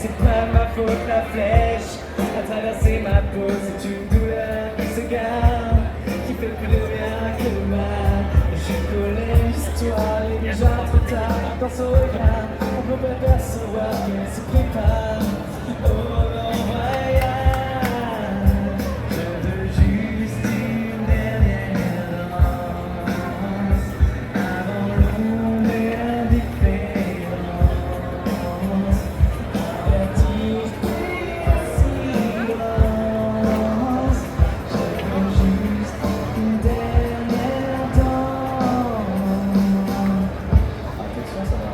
c'est pas ma faute, la flèche a traversé ma peau, c'est une douleur qui s'égare, qui fait plus de bien que de mal. Je suis collé, l'histoire est déjà trop tard. Dans son regard, on peut pas percevoir qu'elle se prépare au voyage. Je veux juste une dernière danse avant l'ombre et l'indifférence. Vertige et silence. Je veux juste une dernière danse. Attention, ça va.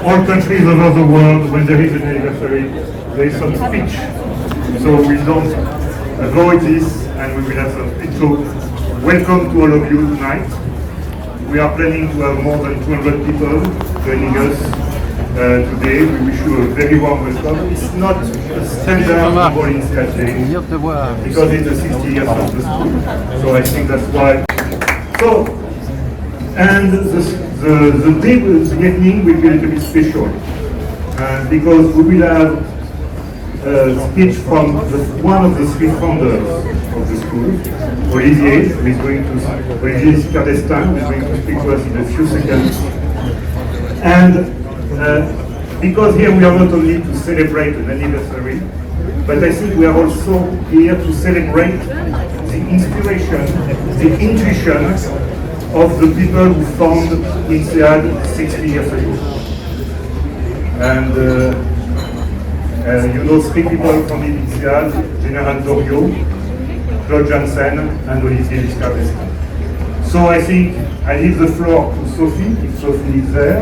All countries over the world, when there is an anniversary, there is some speech. So we don't avoid this, and we will have some speech. So welcome to all of you tonight. We are planning to have more than 200 people joining us today. We wish you a very warm welcome. It's not a standard for Insead Day because it's the 60 years of the school. So I think that's why. So, and the day, the evening will be a little bit special because we will have a speech from one of the three founders of the school, Olivier, who is going to speak to us in a few seconds. And because here we are not only to celebrate an anniversary, but I think we are also here to celebrate the inspiration, the intuition of the people who founded Insead 60 years ago. And you know three people from Insead: General Dorio, Claude Ans En, and Olivier Giscard d'Estaing. So I think I leave the floor to Sophie, if Sophie is there.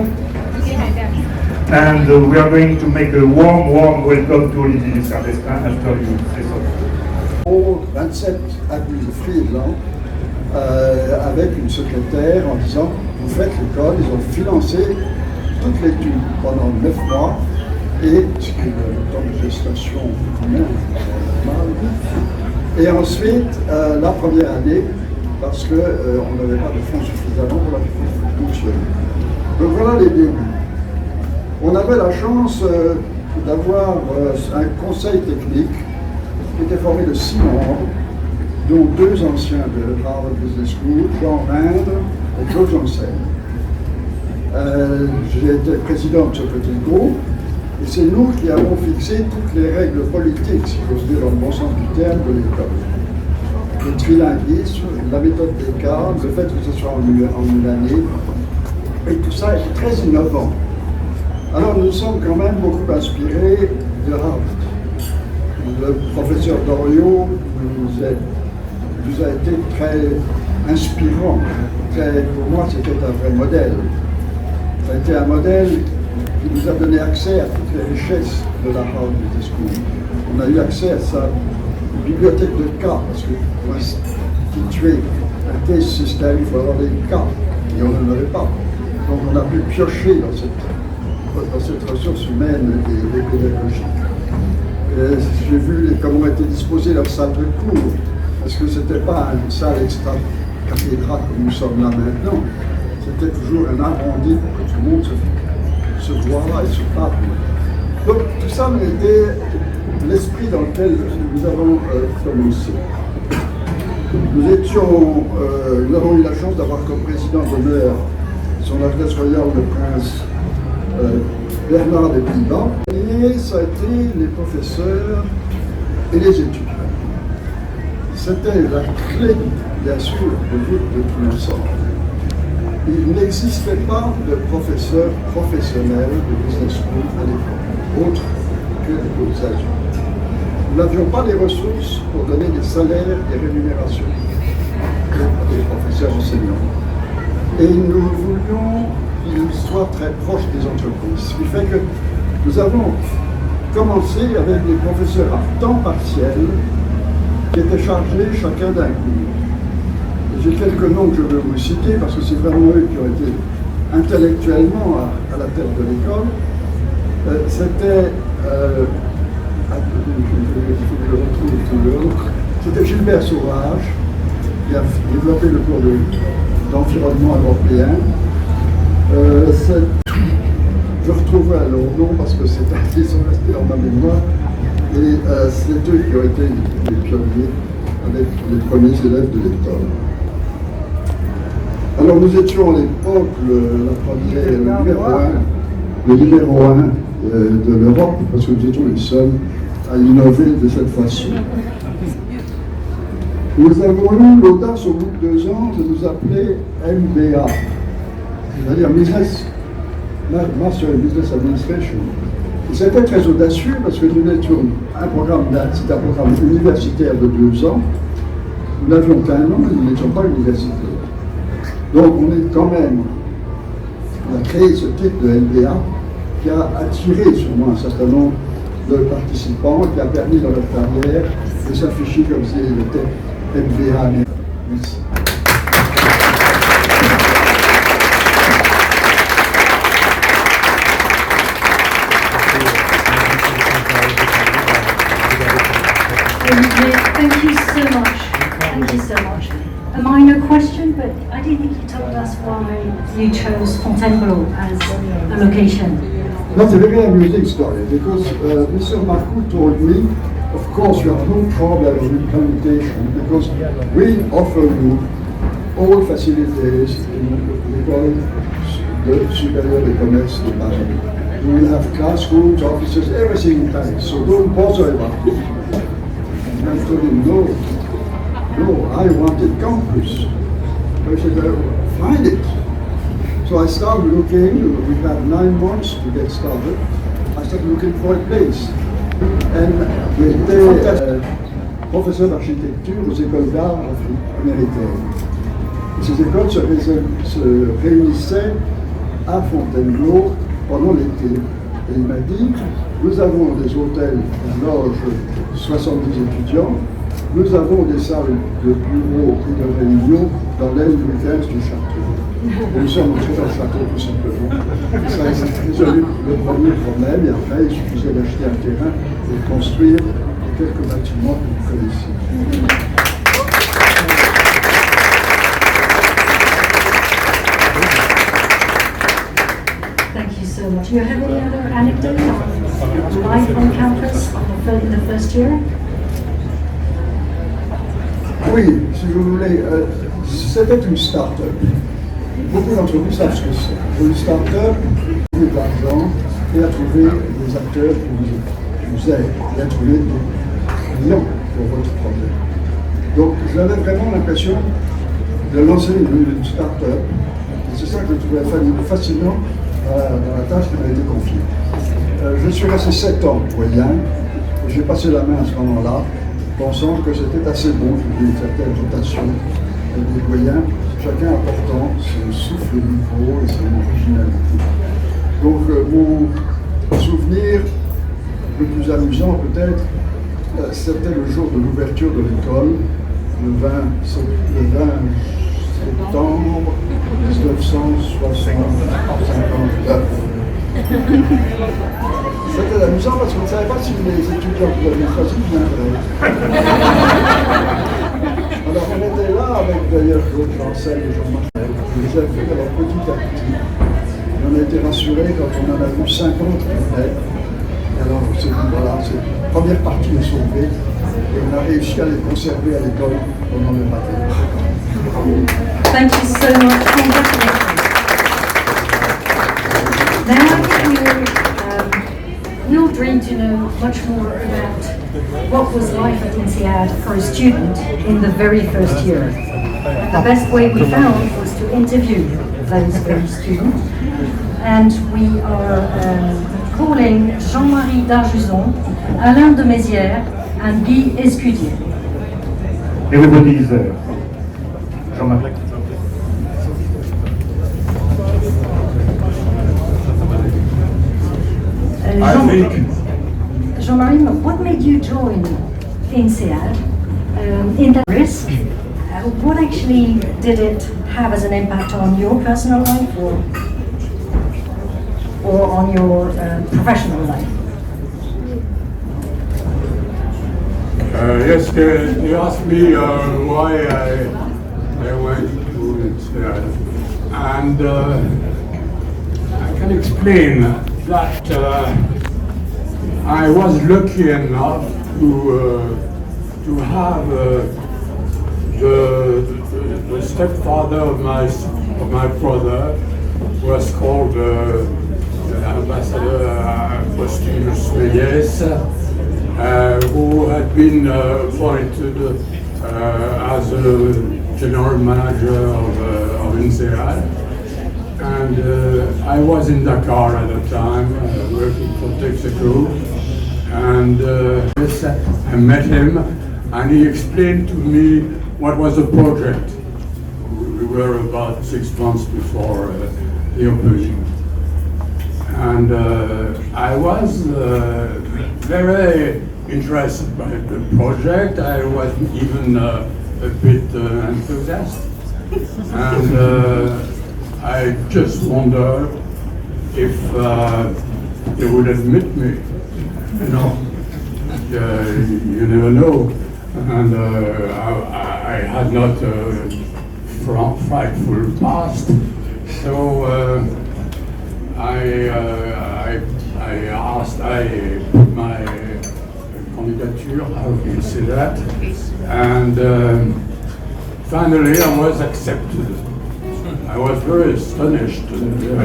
And we are going to make a warm welcome to Olivier Giscard d'Estaing after you say something. Au 27 avenue de Friedland, avec une secrétaire en disant vous faites l'école, ils ont financé toute l'étude pendant 9 mois et ce qui est le temps de gestation normal. Et ensuite la première année parce qu'on n'avait pas de fonds suffisants pour la fonctionner. Donc voilà les débuts. On avait la chance d'avoir un conseil technique qui était formé de 6 membres, dont 2 anciens de Harvard Business School, Jean Rinde et Claude Ans En. J'ai été président de ce petit groupe, et c'est nous qui avons fixé toutes les règles politiques, si j'ose dire dans le bon sens du terme, de l'école. Le trilinguisme, la méthode des cadres, le fait que ce soit en une année, et tout ça est très innovant. Alors nous sommes quand même beaucoup inspirés de Harvard. Le professeur Dorio nous a été très inspirant. Pour moi, c'était un vrai modèle. Ça a été un modèle qui nous a donné accès à toutes les richesses de la Harvard Business School. On a eu accès à sa bibliothèque de cas, parce que pour instituer un case system, il faut avoir des cas, et on n'en avait pas. Donc on a pu piocher dans cette ressource humaine et pédagogique. J'ai vu comment étaient disposées leurs salles de cours, parce que ce n'était pas une salle extra-cathédrale comme nous sommes là maintenant. C'était toujours un arrondi pour que tout le monde se voit là et se parle. Donc tout ça était l'esprit dans lequel nous avons commencé. Nous avons eu la chance d'avoir comme président d'honneur Son Altesse Royale le Prince Bernard des Pays-Bas, et ça a été les professeurs et les étudiants. C'était la clé, bien sûr, de tout l'ensemble. Il n'existait pas de professeurs professionnels de business school à l'époque, autre que les États-Unis. Nous n'avions pas les ressources pour donner des salaires et des rémunérations des professeurs enseignants. Et nous voulions qu'ils soient très proches des entreprises. Ce qui fait que nous avons commencé avec des professeurs à temps partiel qui étaient chargés chacun d'un cours. J'ai quelques noms que je veux vous citer parce que c'est vraiment eux qui ont été intellectuellement à la tête de l'école. C'était Gilbert Sauvage qui a développé le cours d'environnement européen. Je retrouverai leur nom parce que ils sont restés dans ma mémoire. Et c'est eux qui ont été les pionniers avec les premiers élèves de l'école. Alors nous étions à l'époque le numéro 1 de l'Europe, parce que nous étions les seuls à innover de cette façon. Nous avons eu l'audace au bout de 2 ans de nous appeler MBA, c'est-à-dire Master in Business Administration. C'était très audacieux parce que nous étions un programme universitaire de 2 ans. Nous n'avions qu'un an et nous n'étions pas universitaires. Donc on a créé ce type de MBA qui a attiré sur moi un certain nombre de participants, qui a permis dans leur carrière de s'afficher comme s'ils étaient MBA. Merci. Thank you so much. Thank you so much. A minor question, but I didn't think you told us why you chose Fontainebleau as a location. That's a very amusing story because Mr. Marcoux told me, of course, you have no problem with implementation because we offer you all facilities in l'école supérieure de commerce de Paris. You will have classrooms, offices, everything in Paris, so don't bother about it. And I told him, no, I wanted campus. So he said, find it. So I started looking, we had 9 months to get started. I started looking for a place. And j'étais professeur d'architecture aux écoles d'art américaines. Et ces écoles se réunissaient à Fontainebleau pendant l'été. Et il m'a dit, nous avons des hôtels qui logent 70 étudiants, nous avons des salles de bureaux et de réunion dans l'aile du château. Et nous sommes entrés dans le château tout simplement. Ça a résolu le premier problème et après il suffisait d'acheter un terrain et de construire quelques bâtiments que vous connaissez. Thank you so much. Do you have any other anecdotes on life on campus in the first year? Oui, si vous voulez, c'était une start-up. Beaucoup d'entre vous savent ce que c'est. Une start-up, vous avez de l'argent et à trouver des acteurs qui vous aident et à trouver des clients pour votre projet. Donc j'avais vraiment l'impression de lancer une start-up. Et c'est ça que je trouvais fascinant dans la tâche qui m'a été confiée. Je suis resté 7 ans moyen et j'ai passé la main à ce moment-là, pensant que c'était assez bon, j'ai eu une certaine rotation des moyens. chacun apportant son souffle nouveau et son originalité. Donc mon souvenir le plus amusant peut-être, c'était le jour de l'ouverture de l'école, le 20 septembre 1959. C'était amusant parce qu'on ne savait pas si les étudiants que vous aviez choisis viendraient. Alors on était là avec d'ailleurs Claude Lancel et Jean-Marc. On les a fait alors petit à petit. Et on a été rassurés quand on en a vu 50 qui venaient. Alors voilà, cette première partie est sauvée et on a réussi à les conserver à l'école pendant le matin. Thank you so much. Congratulations. Now I think we all dream to know much more about what was life at Insead for a student in the very first year. The best way we found was to interview those very students, and we are calling Jean-Marie Darjuson, Alain de Mézières, and Guy Escudier. Everybody is there. Jean-Marie. Jean-Marie, what made you join Insead in that risk? What actually did it have as an impact on your personal life or on your professional life? Yes, they asked me why I went to Insead, and I can explain that I was lucky enough to have the stepfather of my brother was called Ambassador Posthumous Reyes, who had been appointed as a general manager of Insead. And I was in Dakar at the time, working for Texaco, and I met him, and he explained to me what was the project. We were about 6 months before the opening. And I was very interested by the project. I was even a bit enthusiastic. And I just wondered if they would admit me. You know, you never know. And I had not a frightful past, so I put my candidature, how do you say that, and finally I was accepted. I was very astonished at the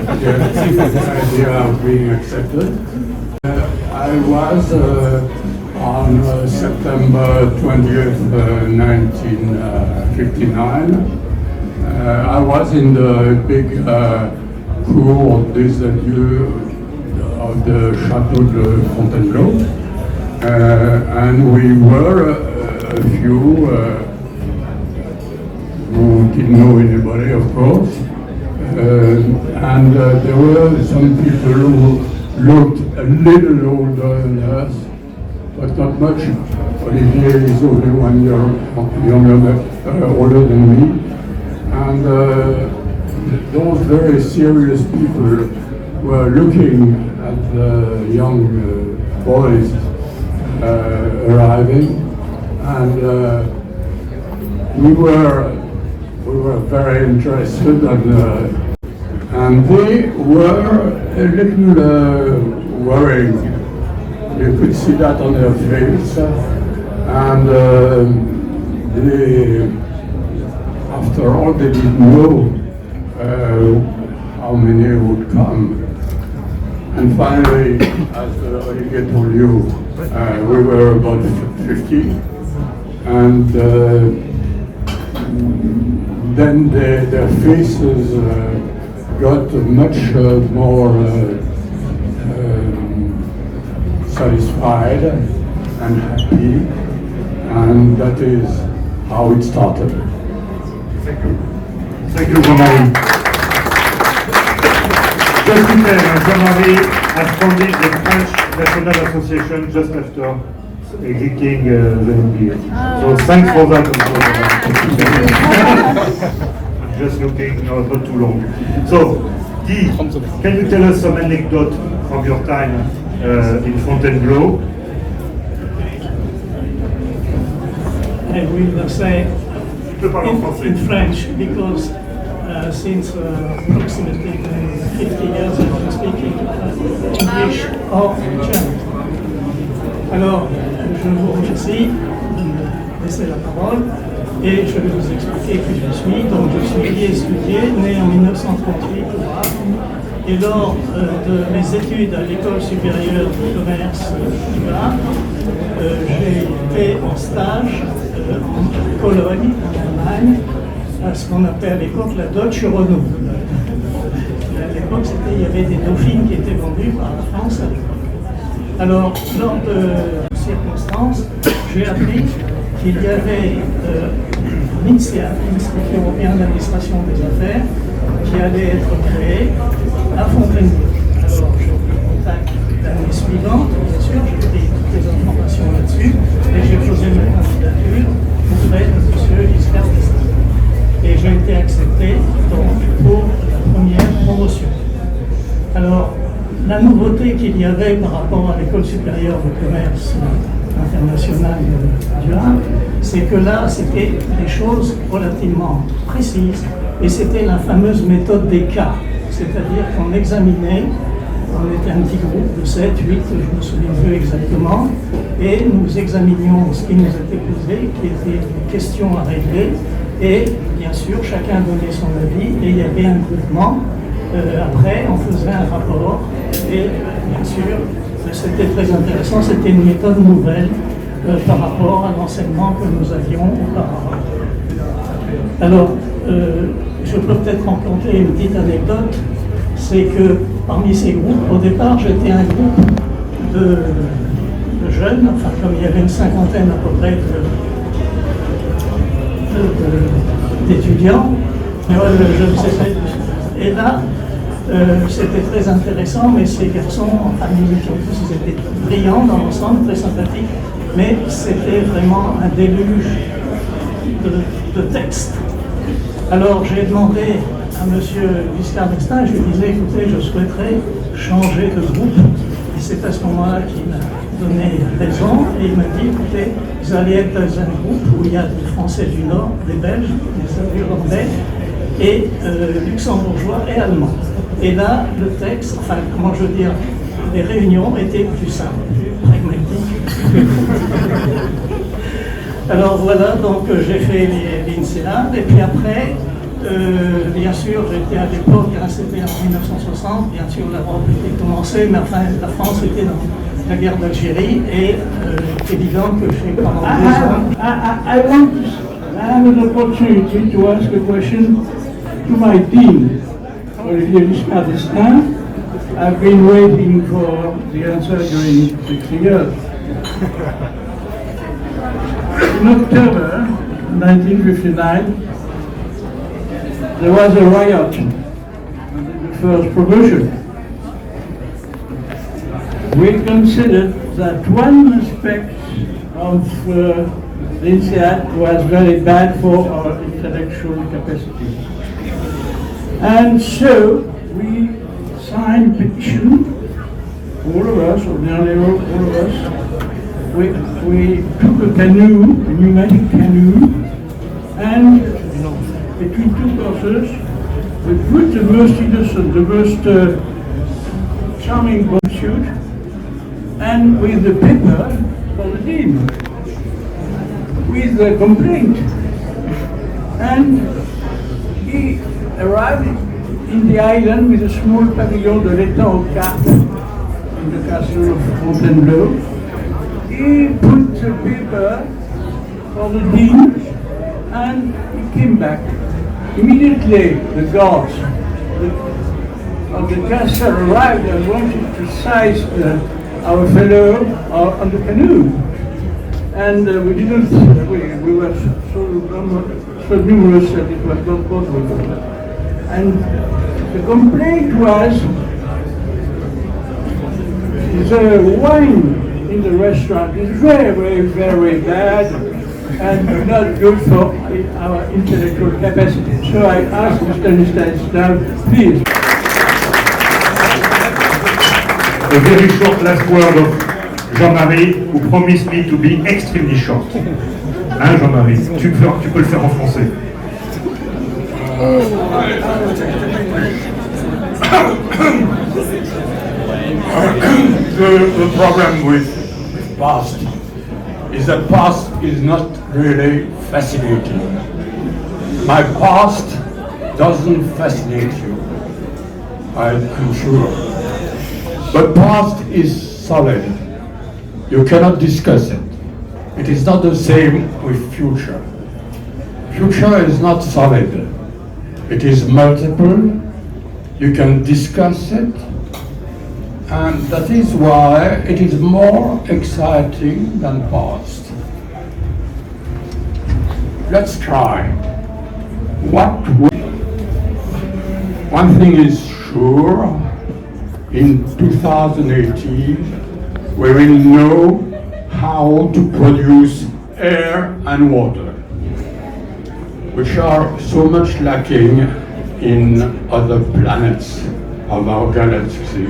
idea of being accepted. I was on September 20th, 1959. I was in the big cour des adieux of the Château de Fontainebleau, and we were a few who didn't know anybody, of course, and there were some people who looked a little older than us, but not much. Olivier is only 1 year older than me, and those very serious people were looking at the young boys arriving, and we were very interested, and they were a little worried. You could see that on their face, and after all, they didn't know how many would come. And finally, as Olivier told you, we were about 50, and then their faces got much more satisfied and happy, and that is how it started. Thank you. Thank you, Jean-Marie. Just to tell, Jean-Marie has founded the French National Association just after exiting the NBA. So thanks for that. I'm just looking, no, not too long. So, Guy, can you tell us some anecdote from your time in Fontainebleau? I will say in French because since approximately 50 years I've been speaking English or German. Alors, je vous remercie de me laisser la parole et je vais vous expliquer qui je suis. Donc, je suis Guy Escudier, né en 1938 au Havre. Et lors de mes études à l'école supérieure de commerce du Havre, j'ai été en stage en Pologne, en Allemagne, à ce qu'on appelle à l'époque la Deutsche Renault. À l'époque, il y avait des dauphines qui étaient vendues par la France à l'époque. Alors, lors de circonstances, j'ai appris qu'il y avait l'Insead, l'Institut européen d'administration des affaires, qui allait être créé à Fontainebleau. Alors, je contacte l'année suivante, bien sûr, j'ai pris toutes les informations là-dessus, et j'ai posé ma candidature auprès de M. Giscard d'Estaing. Et j'ai été accepté donc pour la première promotion. Alors, la nouveauté qu'il y avait par rapport à l'école supérieure de commerce internationale du Havre, c'est que là, c'était des choses relativement précises et c'était la fameuse méthode des cas. C'est-à-dire qu'on examinait, on était un petit groupe de 7, 8, je me souviens plus exactement, et nous examinions ce qui nous était posé, qui étaient des questions à régler, et bien sûr, chacun donnait son avis, et il y avait un groupement. Après, on faisait un rapport, et bien sûr, c'était très intéressant, c'était une méthode nouvelle par rapport à l'enseignement que nous avions auparavant. Alors, je peux peut-être rencontrer une petite anecdote, c'est que parmi ces groupes, au départ, j'étais un groupe de jeunes, enfin comme il y avait une cinquantaine à peu près d'étudiants, je ne sais pas. Et là, c'était très intéressant, mais ces garçons, enfin, ils étaient brillants dans l'ensemble, très sympathiques, mais c'était vraiment un déluge de textes. Alors j'ai demandé à M. Giscard d'Estaing, je lui disais, écoutez, je souhaiterais changer de groupe. Et c'est à ce moment-là qu'il m'a donné raison, et il m'a dit, écoutez, vous allez être dans un groupe où il y a des Français du Nord, des Belges, des Irlandais, et luxembourgeois et allemands. Et là, le texte, enfin, comment je veux dire, les réunions étaient plus simples, plus pragmatiques. Alors voilà, donc j'ai fait l'Insead, et puis après, bien sûr, j'étais à l'époque, hein, c'était en 1960, bien sûr l'Europe était commencée, mais enfin la France était dans la guerre d'Algérie, et c'est évident que j'ai pendant 2 ans... I have an opportunity to ask a question to my dean, Olivier Giscard d'Estaing. I've been waiting for the answer during 60 years. In October 1959, there was a riot under the first promotion. We considered that one aspect of the Insead was very bad for our intellectual capacity. And so we signed a petition, all of us, or nearly all of us. We took a canoe, a pneumatic canoe, and between 2 courses, we put the most innocent, the most charming bombsuit, and with the paper for the dean, with the complaint. And he arrived in the island with a small pavilion de l'État aux cartes in the castle of Fontainebleau. He put the paper for the dean and he came back. Immediately the guards of the castle arrived and wanted to seize our fellow on the canoe. And we didn't, we were so so numerous that it was not possible. And the complaint was the wine in the restaurant is very bad and not good for our intellectual capacity. So I asked Mr. Insead, please. A very short last word of Jean-Marie, who promised me to be extremely short. Hein, Jean-Marie, tu peux le faire en français. The problem with past is that past is not really fascinating. My past doesn't fascinate you, I'm sure. But past is solid. You cannot discuss it. It is not the same with future. Future is not solid. It is multiple. You can discuss it. And that is why it is more exciting than past. Let's try. One thing is sure, in 2018, we will know how to produce air and water, which are so much lacking in other planets of our galaxy,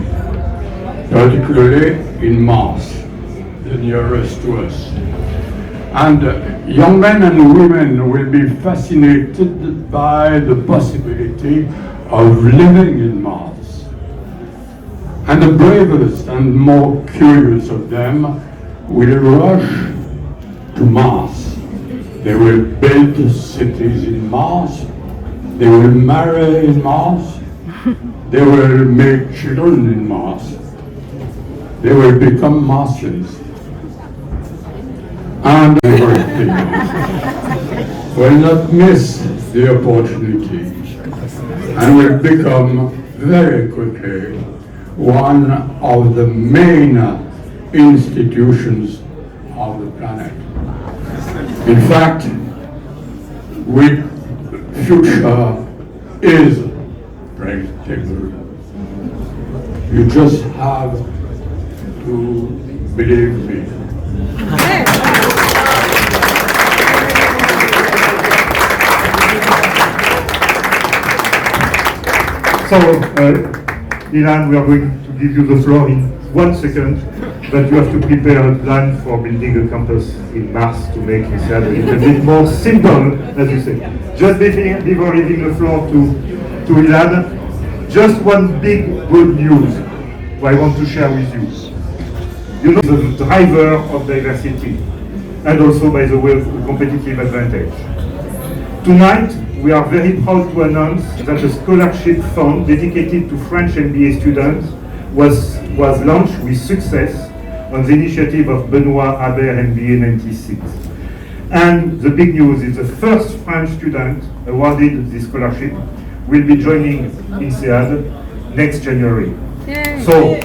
particularly in Mars, the nearest to us. And young men and women will be fascinated by the possibility of living in Mars. And the bravest and more curious of them will rush to Mars. They will build cities in Mars. They will marry in Mars. They will make children in Mars. They will become Martians. And will not miss the opportunity and will become very quickly one of the main institutions of the planet. In fact, future is predictable. You just have to believe me. So, Ilan, we are going to give you the floor in 1 second, but you have to prepare a plan for building a campus in Mars to make Insead a little bit more simple, as you say. Just before leaving the floor to Ilan, just one big good news I want to share with you. You know, the driver of diversity, and also, by the way, a competitive advantage. Tonight, we are very proud to announce that a scholarship fund dedicated to French MBA students was launched with success on the initiative of Benoît Aber MBA 96. And the big news is the first French student awarded this scholarship will be joining Insead next January. Yay. So,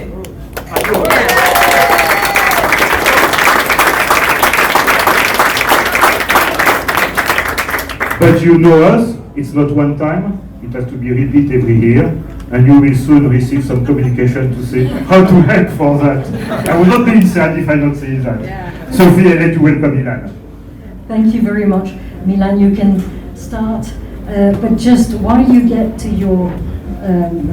but you know us, it's not one time, it has to be repeated every year, and you will soon receive some communication to say how to help for that. I will not be Insead if I don't say that. Yeah. Sophie, I let you welcome Ilan. Thank you very much. Milan, you can start, but just while you get to your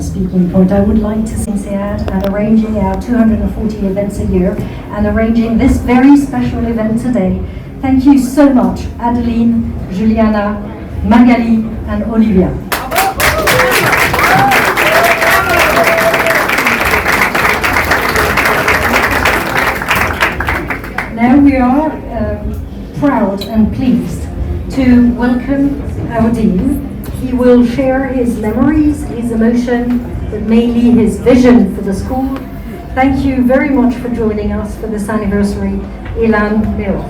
speaking point, I would like to see Insead and arranging our 240 events a year and arranging this very special event today. Thank you so much, Adeline, Juliana, Magali, and Olivia. Now we are proud and pleased to welcome our Dean. He will share his memories, his emotion, but mainly his vision for the school. Thank you very much for joining us for this anniversary, Ilan Miro.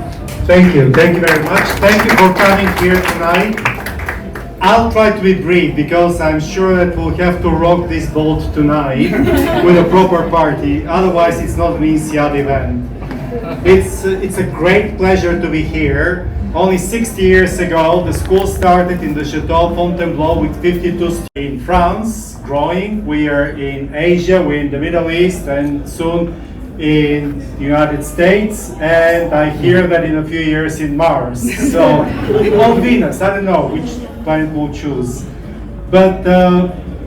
Thank you very much. Thank you for coming here tonight. I'll try to be brief because I'm sure that we'll have to rock this boat tonight with a proper party. Otherwise, it's not an Insead event. It's a great pleasure to be here. only 60 years ago, the school started in the Chateau Fontainebleau with 52 students. In France, growing. We are in Asia, we're in the Middle East, and soon in the United States, and I hear that in a few years in Mars. So, or Venus, I don't know which planet we'll choose. But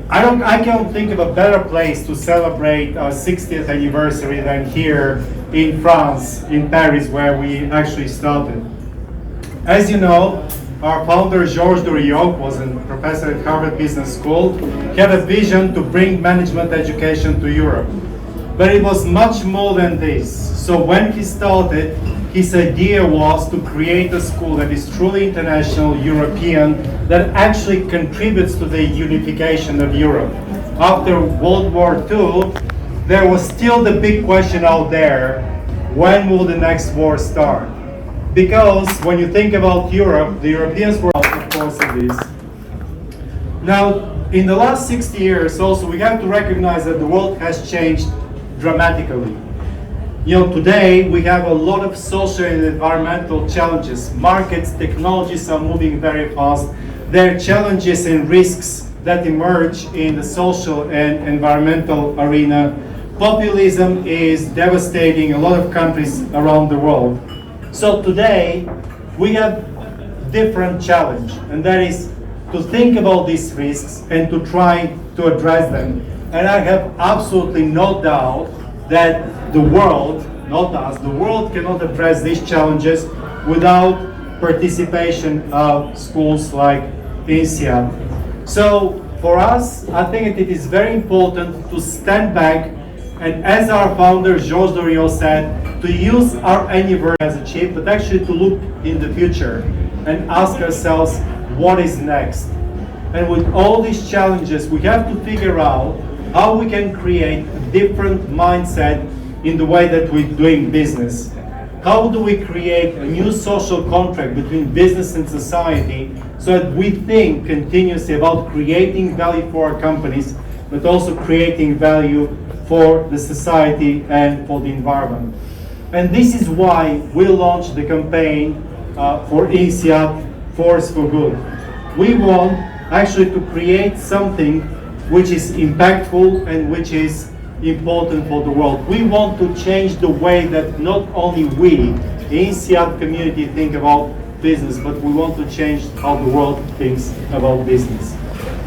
I can't think of a better place to celebrate our 60th anniversary than here in France, in Paris, where we actually started. As you know, our founder, Georges Doriot, was a professor at Harvard Business School. He had a vision to bring management education to Europe. But it was much more than this. So when he started, his idea was to create a school that is truly international, European, that actually contributes to the unification of Europe. After World War II, there was still the big question out there, when will the next war start? Because when you think about Europe, the Europeans were, of course, of this. Now, in the last 60 years also, we have to recognize that the world has changed dramatically. You know, today we have a lot of social and environmental challenges. Markets, technologies are moving very fast. There are challenges and risks that emerge in the social and environmental arena. Populism is devastating a lot of countries around the world. So today, we have different challenge, and that is to think about these risks and to try to address them. And I have absolutely no doubt that the world, not us, the world cannot address these challenges without participation of schools like Insead. So for us, I think it is very important to stand back and, as our founder Georges Doriot said, to use our anniversary as a chip, but actually to look in the future and ask ourselves, what is next? And with all these challenges, we have to figure out how we can create a different mindset in the way that we're doing business. How do we create a new social contract between business and society so that we think continuously about creating value for our companies, but also creating value for the society and for the environment. And this is why we launched the campaign for Insead, Force for Good. We want actually to create something which is impactful and which is important for the world. We want to change the way that not only we, the Insead community, think about business, but we want to change how the world thinks about business.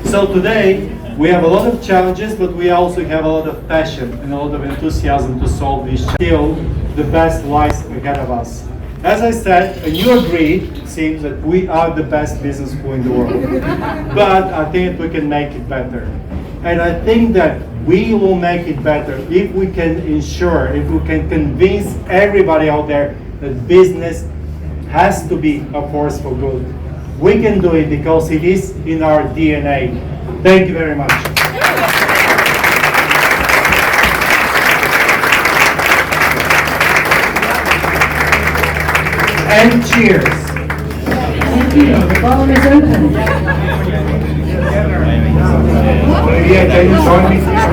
So today, we have a lot of challenges, but we also have a lot of passion and a lot of enthusiasm to solve these challenges. Still, the best lies ahead of us. As I said, and you agree, it seems that we are the best business school in the world. But I think we can make it better. And I think that we will make it better if we can ensure, if we can convince everybody out there that business has to be a force for good. We can do it because it is in our DNA. Thank you very much. And cheers. Thank you. The bar is open. Yeah, can you join me here?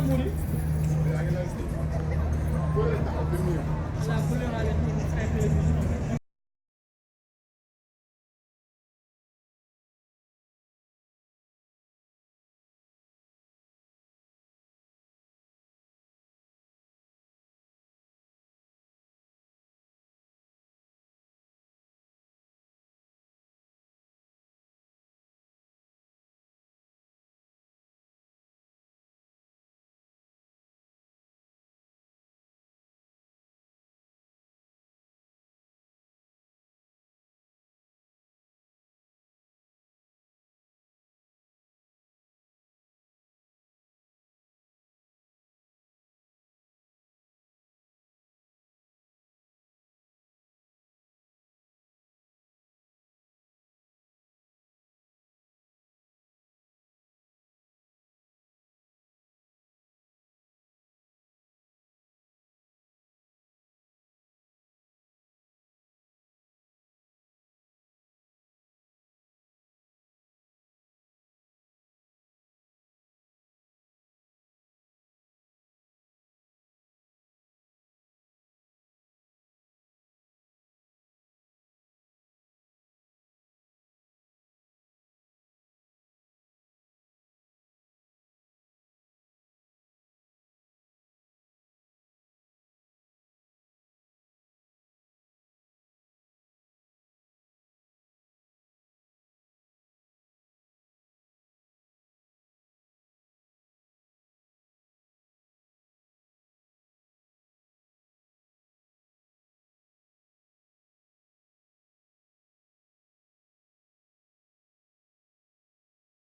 La